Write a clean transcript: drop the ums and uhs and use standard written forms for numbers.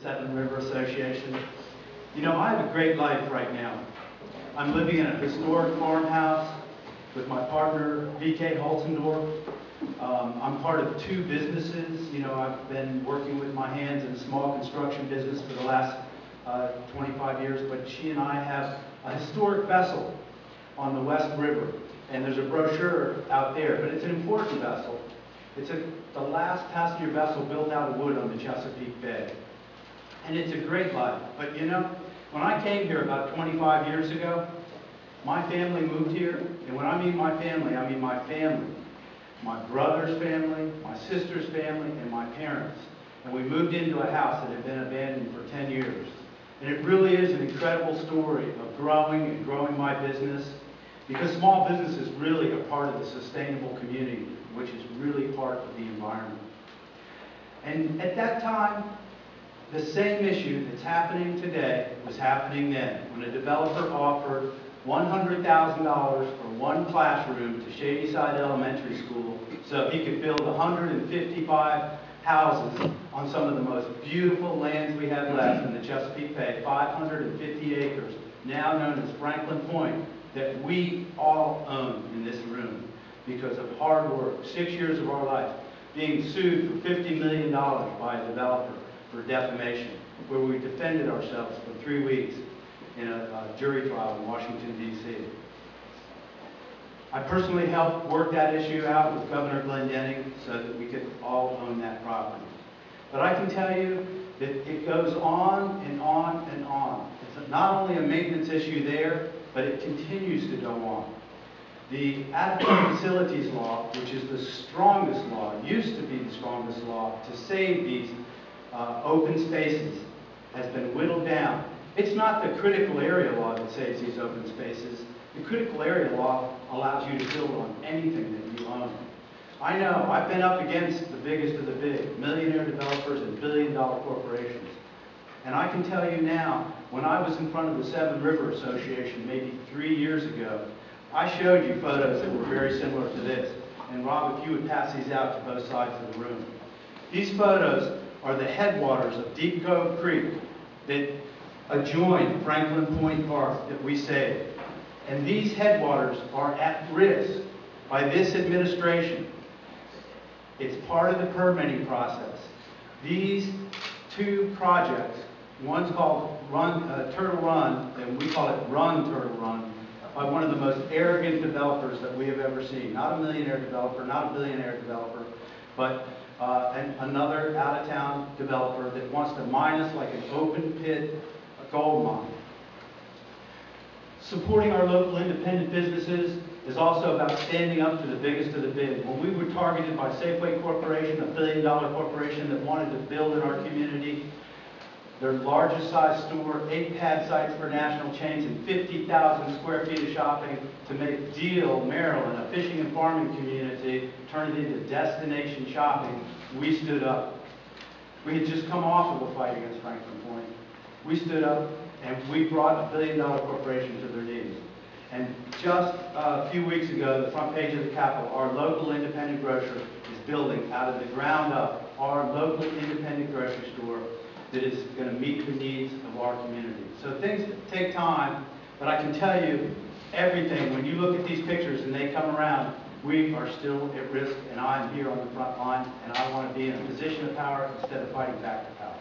Seven River Association. You know, I have a great life right now. I'm living in a historic farmhouse with my partner, V.K. Holzendorf. I'm part of two businesses. You know, I've been working with my hands in a small construction business for the last 25 years, but she and I have a historic vessel on the West River, and there's a brochure out there, but it's an important vessel. It's the last passenger vessel built out of wood on the Chesapeake Bay. And it's a great life. But you know, when I came here about 25 years ago, my family moved here. And when I mean my family, I mean my family. My brother's family, my sister's family, and my parents. And we moved into a house that had been abandoned for 10 years. And it really is an incredible story of growing my business. Because small business is really a part of the sustainable community, which is really part of the environment. And at that time, the same issue that's happening today was happening then, when a developer offered $100,000 for one classroom to Shadyside Elementary School so he could build 155 houses on some of the most beautiful lands we have left in the Chesapeake Bay, 550 acres, now known as Franklin Point, that we all own in this room because of hard work, 6 years of our life, being sued for $50 million by a developer for defamation, where we defended ourselves for 3 weeks in a jury trial in Washington, D.C. I personally helped work that issue out with Governor Glendenning so that we could all own that property. But I can tell you that it goes on and on and on. It's not only a maintenance issue there, but it continues to go on. The Adequate Facilities Law, which is the strongest law, used to be the strongest law to save these open spaces, has been whittled down. It's not the critical area law that saves these open spaces. The critical area law allows you to build on anything that you own. I know, I've been up against the biggest of the big, millionaire developers and billion-dollar corporations. And I can tell you now, when I was in front of the Seven River Association maybe 3 years ago, I showed you photos that were very similar to this. And Rob, if you would pass these out to both sides of the room. These photos are the headwaters of Deep Cove Creek that adjoin Franklin Point Park that we saved. And these headwaters are at risk by this administration. It's part of the permitting process. These two projects, one's called Turtle Run, and we call it Run Turtle Run, by one of the most arrogant developers that we have ever seen. Not a millionaire developer, not a billionaire developer, but another out-of-town developer that wants to mine us like an open pit gold mine. Supporting our local independent businesses is also about standing up to the biggest of the big. When we were targeted by Safeway Corporation, a billion-dollar corporation that wanted to build in our community, their largest size store, 8 pad sites for national chains, and 50,000 square feet of shopping to make Deal, Maryland, a fishing and farming community, turn it into destination shopping, we stood up. We had just come off of a fight against Franklin Point. We stood up and we brought a billion-dollar corporation to their knees. And just a few weeks ago, the front page of the Capitol, our local independent grocer is building out of the ground up our local independent grocery store that is going to meet the needs of our community. So things take time, but I can tell you everything, when you look at these pictures and they come around, we are still at risk, and I'm here on the front line, and I want to be in a position of power instead of fighting back to power.